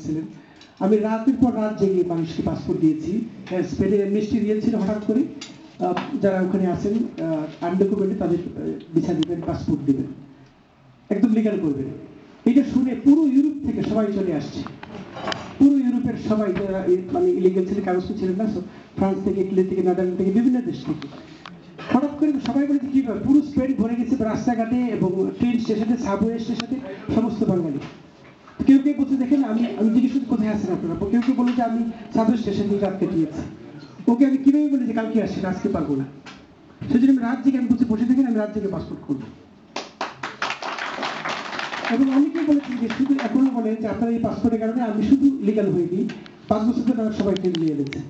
ছিলেন। আমি রাতের পর রাত জেগে মানুষকে পাসপোর্ট দিয়েছি। স্পেনে মিষ্টি দিয়েছিল হঠাৎ করে, যারা ওখানে আছেন আনডকুমেন্টে তাদের ভিসা দিবেন, পাসপোর্ট দিবেন, একদম লিগাল করবেন। এটা শুনে পুরো ইউরোপ থেকে সবাই চলে আসছে, পুরো ইউরোপের সবাই যারা মানে ইলিগাল ছিলেন, কাগজ ছিলেন না, ফ্রান্স থেকে, ইটালি থেকে, নেদারল্যান্ড থেকে, বিভিন্ন দেশ থেকে হঠাৎ করে সবাই বলেছে কি করে পুরো স্পেন ভরে গেছে রাস্তাঘাটে এবং ট্রেন স্টেশনে, সাবওয়ে স্টেশনে সমস্ত বাঙালি। কেউ কেউ বলছে দেখেন আমি জিজ্ঞেস করছি কোথায় আছেন আপনারা, কেউ কেউ বলে যে আমি সাবওয়ে স্টেশন দিয়ে রাত কাটিয়েছি। ওকে আমি কিভাবে বলি যে কালকে আসেন, আজকে পারবো না। সেজন্য আমি রাত জেগে আমি বলছি বসে থাকেন, আমি রাত জেগে পাসপোর্ট করবো। এবং অনেকেই বলেছেন যে শুধু এখনো বলে যে আপনার এই পাসপোর্টের কারণে আমি শুধু লিগাল হইনি, 5 বছর ধরে আমার সবাই ট্রেন নিয়ে এনেছে।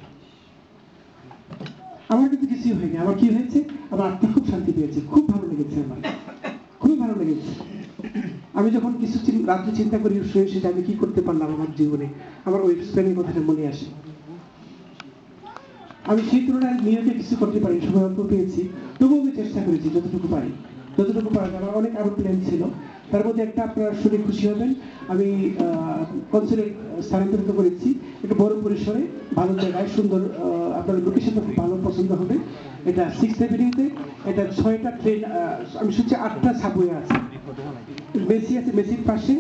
আমার কিন্তু কিছুই হয়নি। আমার কি হয়েছে, আমার আত্মা খুব শান্তি পেয়েছে, খুব ভালো লেগেছে, আমার খুবই ভালো লেগেছে। আমি যখন কিছু রাত্রে চিন্তা করি শুয়ে শুয়ে আমি কি করতে পারলাম আমার জীবনে, আমার ওই স্পেনের কথাটা মনে আসে। আমি সেই তুলনায় নিউ ইয়র্কে কিছু করতে পারি, সময় অল্প পেয়েছি, তবুও আমি চেষ্টা করেছি যতটুকু পারি, যতটুকু পারা যায়। আমার অনেক আরো প্ল্যান ছিল, তার মধ্যে একটা আপনারা শুনে খুশি হবেন, আমি কনসুলেট স্থানান্তরিত করেছি একটা বড় পরিসরে, ভালো জায়গায়, সুন্দর, আপনার লোকেশনটা খুব ভালো পছন্দ হবে। এটা 6th এভিনিউতে, এটা 6টা ট্রেন, আমি শুনছি 8টা সাবওয়ে আছে, মেসি আছে, মেসির পাশে,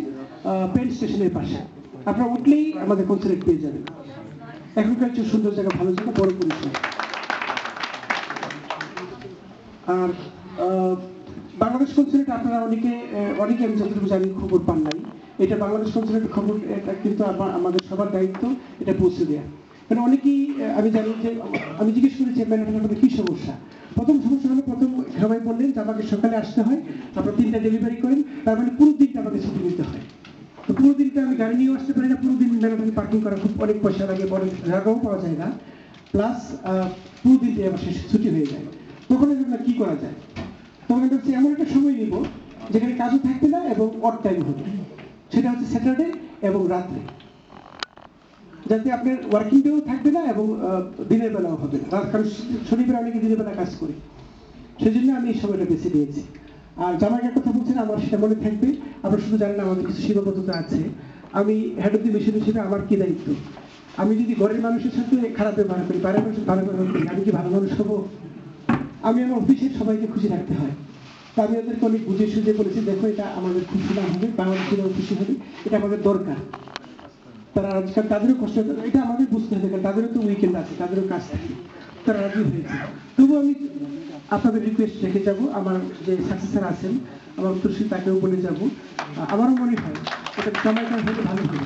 পেন স্টেশনের পাশে, আপনারা উঠলেই আমাদের কনসুলেট পেয়ে যাবেন। এখনকার একটু সুন্দর জায়গা, ভালো জায়গা, বড় পরিসর। আর বাংলাদেশ কনসুলেট আপনারা অনেকে আমি যতটুকু জানি খবর পান নাই। এটা বাংলাদেশ কনসুলেটের খবর, এটা কিন্তু আমাদের সবার দায়িত্ব এটা পৌঁছে দেওয়া। কারণ অনেকেই আমি জানি যে আমি জিজ্ঞেস করেছি ম্যানেজমেন্টের কি সমস্যা। প্রথম সমস্যা হলো, প্রথম সবাই বললেন যে আমাকে সকালে আসতে হয়, আপনারা 3টা ডেলিভারি করেন, তার মানে পুরো দিনটা আমাকে ছুটি নিতে হয়। তো পুরো দিনটা আমি গাড়ি নিয়েও আসতে পারি না, পুরো দিন ম্যানেজমেন্ট পার্কিং করা খুব অনেক পয়সা লাগে, বড় জায়গাও পাওয়া যায় না, প্লাস পুরো দিনটা আমার শেষ ছুটি হয়ে যায়। তখন এগুলো কি করা যায়? তখন হচ্ছে এমন একটা সময় নিব যেখানে কাজও থাকবে না এবং অড টাইম হবে, সেটা হচ্ছে স্যাটারডে এবং রাত্রে, যাতে আপনার ওয়ার্কিং ডেও থাকবে না এবং দিনের বেলাও হবে না, কারণ শনিবার অনেকে দিনের বেলা কাজ করি, সেই জন্য আমি এই সময়টা বেছে নিয়েছি। আর জামাইয়ের কথা বলছেন, আমার সেটা মনে থাকবে। আপনারা শুধু জানেন আমাদের কিছু সীমাবদ্ধতা আছে। আমি হেড অফ দি মিশন হিসেবে আমার কি দায়িত্ব? আমি যদি ঘরের মানুষের সাথে খারাপ ব্যবহার করি, বাইরের মানুষের ভালো ব্যবহার করি, আমি কি ভালো মানুষ হবো? আমি আমার অফিসের সবাইকে খুশি রাখতে হয়। তা আমি ওদেরকে অনেক বুঝে সুঝে বলেছি, দেখো এটা আমাদের খুশি না হবে, বাংলাদেশের খুশি হবে, এটা আমাদের দরকার। তারা আজকাল তাদেরও কষ্ট, এটা আমাদের বুঝতে হবে, কারণ তাদেরও তো উইকেন্ড আছে, তাদেরও কাজ থাকে। তারা রাজি হয়েছে। তবুও আমি আপনাদের রিকোয়েস্ট রেখে যাব, আমার যে সাকসেসর আছেন আমার উত্তরসূরি, তাকেও বলে যাব। আমারও মনে হয় এটা সময়টা হলে ভালো হবে।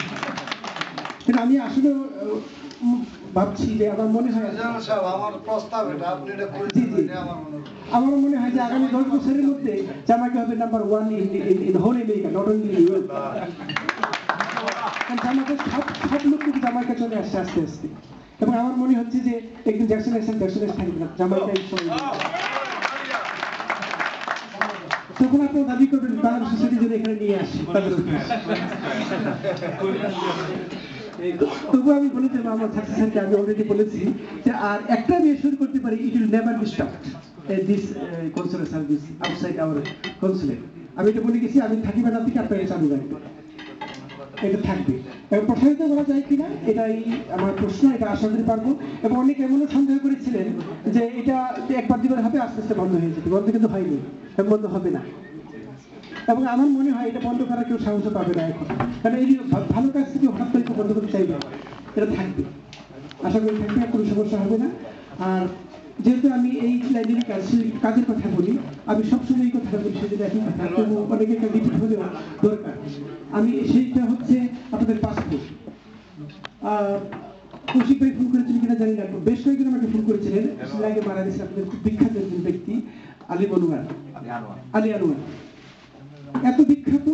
কিন্তু আমি আসলে ভাবছি যে আমার মনে হয়, আমারও মনে হয় যে আগামী 10 বছরের মধ্যে জামাইকা হবে number 1 in whole America, not only Europe. জামাইকার সব লোক কিন্তু জামাইকা চলে আসছে আস্তে আস্তে, এবং আমার মনে হচ্ছে যে একদিন জ্যাকসন থাকবে না, জামাইকা তখন আপনারা দাবি করবেন বাংলাদেশ সোসাইটি যদি এখানে নিয়ে আসি। তবু আমি বলে দেবো আমার সাকসেসরকে, আমি অলরেডি বলেছি যে আর একটা আমি শুরু করতে পারি, it will never be stopped this consulate service outside our consulate. আমি এটা বলে গেছি, আমি থাকি বা না থেকে আপনারা চালু রাখবেন, এটা থাকবে। এবং প্রসারিত করা যায় কিনা এটাই আমার প্রশ্ন, এটা আশা করি পারবো। এবং অনেকে এমনও সন্দেহ করেছিলেন যে এটা একবার দুবার হবে, আস্তে আস্তে বন্ধ হয়ে যাবে, বন্ধ কিন্তু হয়নি, বন্ধ হবে না। এবং আমার মনে হয় এটা বন্ধ করার কেউ সাহস পাবে না এখন, কারণ এই ভালো কাজ থেকে হঠাৎ করে বন্ধ করতে চাইবে, এটা থাকবে, আশা করি থাকবে, কোনো সমস্যা হবে না। আর যেহেতু আমি এই লাইনের কাজের কথা বলি, আমি সবসময় এই কথাটা বলি, সেটা একই কথা, তবু অনেকে একটা রিপিট হলেও দরকার। আমি সেইটা হচ্ছে আপনাদের পাসপোর্ট। কৌশিক ভাই ফোন করেছিলেন কিনা জানি না, বেশ কয়েকজন আমাকে ফোন করেছিলেন, আগে মারা গেছে আপনাদের খুব বিখ্যাত একজন ব্যক্তি, আলী আনোয়ার। এত বিখ্যাত,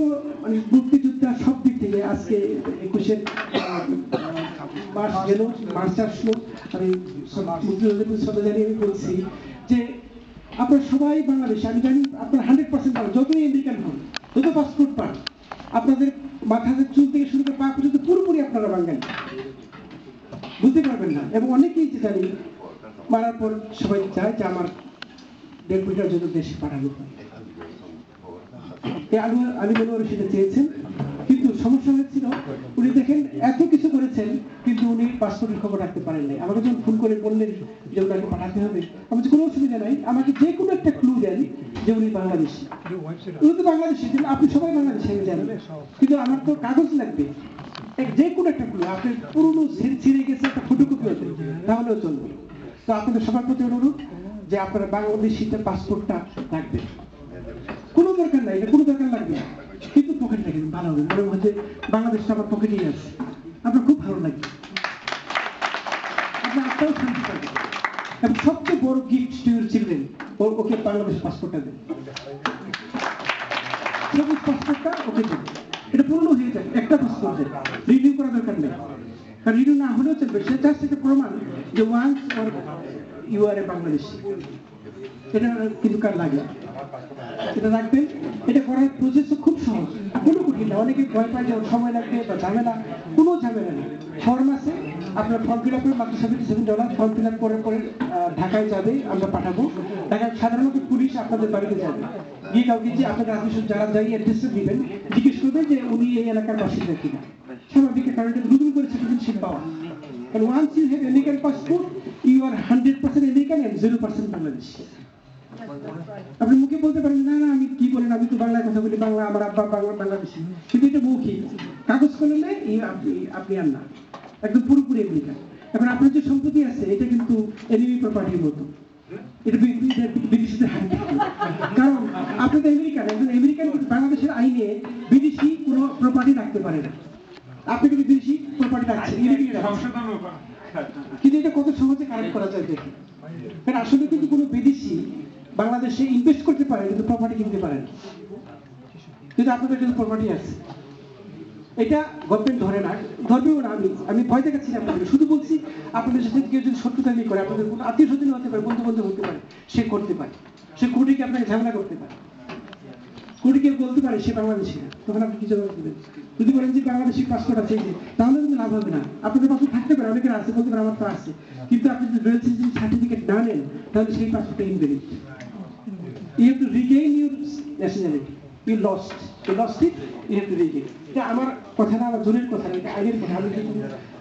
মানে মুক্তিযোদ্ধা সব দিক থেকে। আজকে 21 মার্চ গেল, মার্চ আসলো, আমি মুক্তিযোদ্ধাদের শ্রদ্ধা জানিয়ে আমি বলছি যে আপনারা সবাই বাংলাদেশে, আমি জানি আপনারা 100% পান, যতই আমেরিকান হন, যত পাসপোর্ট পান, আপনাদের মাথার চুল থেকে শুরু করে পা পর্যন্ত পুরোপুরি আপনারা বাঙালি, বুঝতে পারবেন না। এবং অনেকেই যে জানি মারার পর সবাই চায় যে আমার ডেড বডিটার জন্য দেশে পাঠানো হয়। আলী মনোয়ার সেটা চেয়েছেন, কিন্তু কিন্তু সমস্যা হয়েছিল উনি দেখেন এত কিছু করেছেন কিন্তু উনি পাসপোর্টের খবর রাখতে পারেন নাই। আমাকে যখন ফোন করে বললেন যে ওনাকে পাঠাতে হবে, আমি কোনো অসুবিধা নাই, আমাকে যে কোনো একটা ক্লু দেন যে উনি বাংলাদেশি। উনি তো বাংলাদেশি, কিন্তু আপনি সবাই বাংলাদেশি আমি জানি, কিন্তু আমার তো কাগজ লাগবে, যে কোনো একটা ক্লু। আপনার পুরনো ছিঁড়ে গেছে একটা ফটোকপি হতে, তাহলেও চলবে। তো আপনাদের সবার প্রতি অনুরোধ যে আপনারা বাংলাদেশিতে পাসপোর্টটা রাখবেন। কোনো দরকার নাই, এটা কোনো দরকার লাগবে না, কিন্তু পকেট রাখবেন, ভালো হবে। মনে হচ্ছে বাংলাদেশটা আমার পকেটেই আছে, আপনার খুব ভালো লাগবে, আপনার আত্মাও শান্তি পাবে। এবং সবচেয়ে বড় গিফট টু ইউর চিলড্রেন, ওকে বাংলাদেশ পাসপোর্টটা দেন, সবুজ পাসপোর্টটা ওকে দেন। এটা পুরনো হয়ে যায়, একটা পাসপোর্ট দেন, রিনিউ করা দরকার নেই। কারণ রিনিউ না হলেও চলবে, সে জাস্ট একটা প্রমাণ যে ওয়ান্স অর ইউ আর এ বাংলাদেশি। এটা কিন্তু কার লাগে, এটা রাখবেন। এটা করার প্রসেসও খুব সহজ, কোনো কঠিন না। অনেকে ভয় পায় যে সময় লাগবে বা ঝামেলা, কোনো ঝামেলা নেই। ফর্ম আছে, আপনার ফর্ম ফিল আপ করে মাত্র $77 ফর্ম ফিল আপ করে ঢাকায় যাবে, আমরা পাঠাবো। ঢাকায় সাধারণত পুলিশ আপনাদের বাড়িতে যাবে, গিয়ে কাউকে যে আপনাদের আত্মীয় যারা যাই অ্যাড্রেসটা দিবেন, জিজ্ঞেস করবেন যে উনি এই এলাকার বাসিন্দা কিনা। স্বাভাবিক, কারণ এটা নতুন করে সিটিজেনশিপ পাওয়া। কারণ once you have American passport, you are 100% American and 0% Bangladesh. আপনি মুখে বলতে পারেন না না আমি কি বলেন, আমি তো বাংলায় কথা বলি, বাংলা আমার আব্বা বাংলাদেশি, কিন্তু এটা মৌখিক। কাগজ করলে আপনি আর না, একদম পুরোপুরি আমেরিকান। এখন আপনার যে সম্পত্তি আছে এটা কিন্তু এনিমি প্রপার্টির মতো, এটা বিদেশিদের হাতে, কারণ আপনি তো আমেরিকান। একজন আমেরিকান বাংলাদেশের আইনে বিদেশি কোনো প্রপার্টি রাখতে পারে না। আপনি কিন্তু বিদেশি প্রপার্টি রাখছেন, কিন্তু এটা কত সহজে কারেক্ট করা যায় দেখি। কারণ আসলে কিন্তু কোনো বিদেশি বাংলাদেশে ইনভেস্ট করতে পারে কিন্তু প্রপার্টি কিনতে পারে না, কিন্তু আপনাদের কিন্তু প্রপার্টি আছে। এটা গভর্নমেন্ট ধরে না, ধরবেও না। আমি ভয় দেখাচ্ছি না আপনাদের, শুধু বলছি আপনাদের সাথে কেউ যদি শত্রুতামি করে, আপনাদের কোনো আত্মীয় স্বজন হতে পারে, বন্ধু বান্ধব হতে পারে, সে করতে পারে, সে কোর্টে আপনাকে ঝামেলা করতে পারে, কোর্টে কেউ বলতে পারে সে বাংলাদেশি না, তখন আপনি কি জবাব দেবেন? যদি বলেন যে বাংলাদেশি পাসপোর্ট আছে, তাহলে কিন্তু লাভ হবে না। আপনাদের পাসপোর্ট থাকতে পারে, অনেকের আছে, বলতে পারে আমার তো আছে, কিন্তু আপনি যদি রয়্যাল সিটিজেন সার্টিফিকেট না নেন তাহলে সেই পাসপোর্টটা invalid. You have to regain your nationality. You lost it, you have to regain. এটা আমার কথা না, আমার জোরের কথা না, এটা আইনের কথা। আমি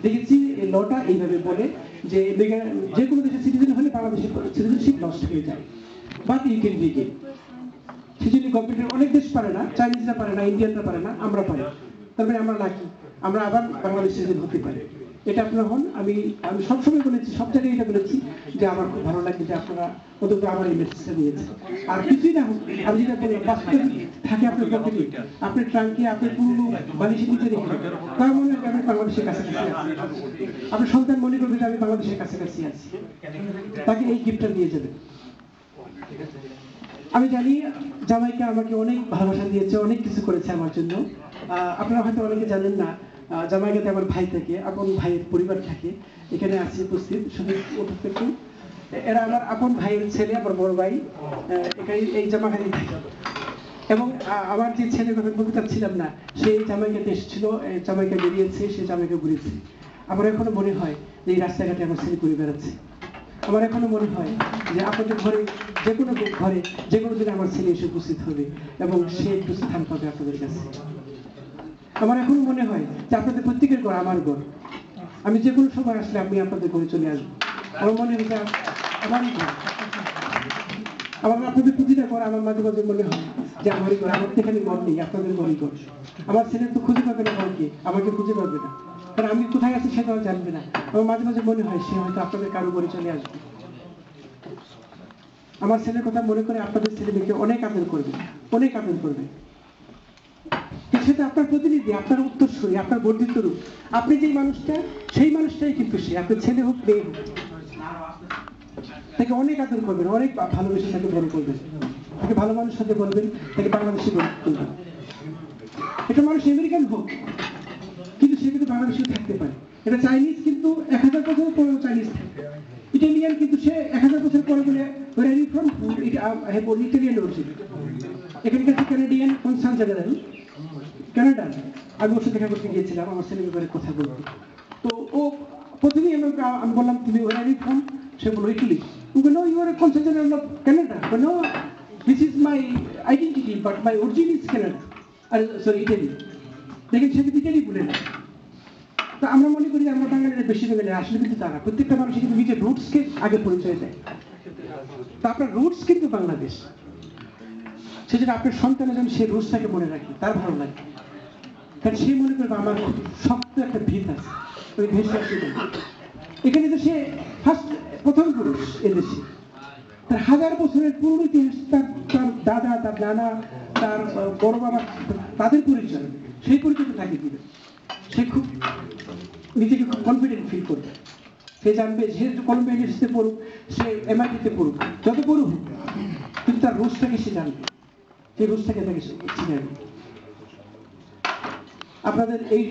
দেখেছি এই লটা এইভাবে বলে যে যে কোনো দেশের সিটিজেন হলে বাংলাদেশের সিটিজেনশিপ লস্ট হয়ে যায়, বাট ইউ ক্যান রিগেইন। সেজন্য গভর্নমেন্টের অনেক দেশ পারে না, চাইনিজরা পারে না, ইন্ডিয়ানরা পারে না, আমরা পারি। তারপরে আমরা লাকি, আমরা আবার বাংলাদেশ সিটিজেন হতে পারি। এটা আপনারা হন। আমি সবসময় বলেছি, সব জায়গায় এটা বলেছি যে আমার খুব ভালো লাগে যে আপনারা অন্তত আমার এই মেসেজটা দিয়েছেন। আর কিছুই না হোক, আমি যেটা বলি বাস্তবে থাকে আপনার পকেটে, আপনার ট্রাঙ্কে, আপনার পুরনো বালিশের নিচে রেখে, তার মনে হয় আমি বাংলাদেশের কাছাকাছি আছি। আপনার সন্তান মনে করবে যে আমি বাংলাদেশের কাছাকাছি আছি, তাকে এই গিফটটা দিয়ে যাবেন। আমি জানি জামাইকা আমাকে অনেক ভালোবাসা দিয়েছে, অনেক কিছু করেছে আমার জন্য। আপনারা হয়তো অনেকে জানেন না, জামাইকাতে আমার ভাই থাকে, আপন ভাইয়ের পরিবার থাকে, এখানে আছে উপস্থিত, শুধু একটু। এরা আমার আপন ভাইয়ের ছেলে, আমার বড় ভাই, এখানে এই জামাইকাতে থাকে। এবং আমার যে ছেলের কথা বলতে চাচ্ছিলাম না, সেই জামাইকাতে এসেছিল, জামাইকা বেরিয়েছে, সে জামাইকা ঘুরেছে। আমার এখনো মনে হয় যে এই রাস্তাঘাটে আমার ছেলে ঘুরে বেড়াচ্ছে। আমার এখনো মনে হয় যে আপনাদের ঘরে, যে কোনো ঘরে যে কোনো দিন আমার ছেলে এসে উপস্থিত হবে এবং সে একটু স্থান পাবে আপনাদের কাছে। আমার এখনো মনে হয় যে আপনাদের প্রত্যেকের ঘর আমার ঘর। আমি যে কোনো সময় আসলে আমি আপনাদের ঘরে চলে আসবো। আমার মনে হয় আমারই ঘর, আমার আপনাদের প্রতিটা ঘর আমার মাঝে মাঝে মনে হয় যে আমারই ঘর। আমার তো এখানে ঘর নেই, আপনাদের ঘরই ঘর। আমার ছেলে তো খুঁজে পাবে না ঘরকে, আমাকে খুঁজে পাবে না, কারণ আমি কোথায় আছি সেটাও জানবে না। আমার মাঝে মাঝে মনে হয় সে হয়তো আপনাদের কারো ঘরে চলে আসবে। আমার ছেলের কথা মনে করে আপনাদের ছেলে মেয়েকে অনেক আদর করবে, অনেক আদর করবে। সেটা আপনার প্রতিনিধি, আপনার উত্তরসূরি, আপনার বর্ধিত রূপ। আপনি যেই মানুষটা, সেই মানুষটাই কিন্তু সে, আপনার ছেলে হোক মেয়ে হোক। তাকে অনেক আদর করবেন, অনেক ভালোবেসে তাকে বড় করবেন, তাকে ভালো মানুষ সাথে বলবেন, তাকে বাংলাদেশি বলবেন। এটা মানুষ আমেরিকান হোক, কিন্তু সে কিন্তু বাংলাদেশেও থাকতে পারে। এটা চাইনিজ কিন্তু 1000 বছর পরেও চাইনিজ থাকে। ইটালিয়ান কিন্তু সে 1000 বছর পরে বলে ইটালিয়ান অরিজিন। এখানকার যে ক্যানাডিয়ান কনসাল জেনারেল কানাডা, আমি ওর সাথে দেখা করতে গিয়েছিলাম আমার ছেলের ব্যাপারে কথা বলতে। তো ও প্রথমেই আমি বললাম তুমি ওর ফ্রম, সে বললো Italy. No you are consul general of Canada. No, this is my identity but my origin is Canada, sorry Italy. দেখেন সে ডিটেলই বলে না। তো আমরা মনে করি যে আমরা বাঙালিরা বেশি বাঙালি, আসলে কিন্তু তারা প্রত্যেকটা মানুষ কিন্তু নিজের রুটসকে আগে পরিচয় দেয়। তা আপনার রুটস কিন্তু বাংলাদেশ, সেজন্য আপনার সন্তানের জন্য সেই রুটসটাকে মনে রাখি, তার ভালো লাগে। কারণ সে মনে করবে আমার খুব শক্ত একটা ভিত আছে, ওই ভেসে আসবে। এখানে তো সে প্রথম পুরুষ এদেশে, তার হাজার বছরের পুরনো ইতিহাস, তার দাদা, তার নানা, তার বড় বাবা, তাদের পরিচয়, সেই পরিচয় তাকে দিবে। সে খুব নিজেকে খুব কনফিডেন্ট ফিল করবে। সে জানবে সে কলম্বিয়া ইউনিভার্সিটিতে পড়ুক, সে এমআইটিতে পড়ুক, যত পড়ুক, কিন্তু তার রুটসটাকে সে জানবে, সেই রুটসটাকে তাকে চিনে নেবে। আপনাদের এই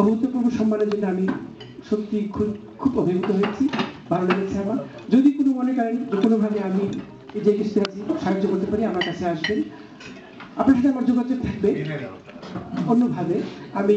অভূতপূর্ব সম্মানের জন্য আমি সত্যি খুব অভিভূত হয়েছি, ভালো লেগেছে আমার। যদি কোনো মনে করেন যে কোনোভাবে আমি যে কিছু সাহায্য করতে পারি, আমার কাছে আসবেন, আপনার সাথে আমার যোগাযোগ থাকবে। অন্যভাবে আমি